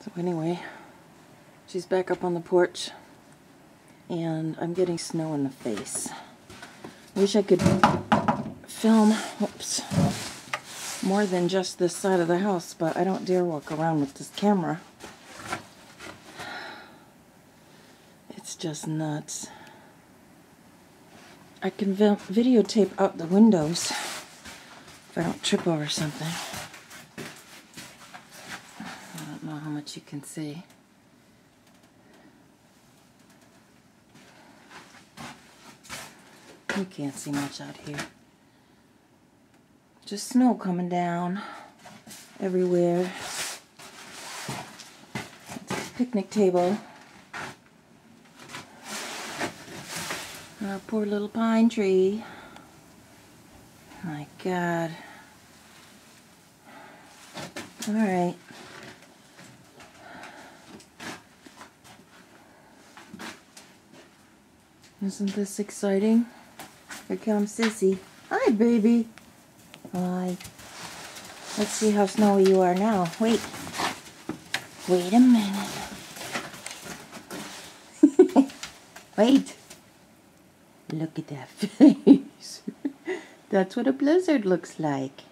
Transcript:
So anyway, she's back up on the porch, and I'm getting snow in the face. Wish I could film, more than just this side of the house, but I don't dare walk around with this camera. It's just nuts. I can videotape out the windows if I don't trip over something. I don't know how much you can see. You can't see much out here. Just snow coming down everywhere. It's a picnic table. Our poor little pine tree. My God. All right. Isn't this exciting? Here comes Sissy. Hi, baby. Hi. Let's see how snowy you are now. Wait. Wait a minute. Wait. Look at that face. That's what a blizzard looks like.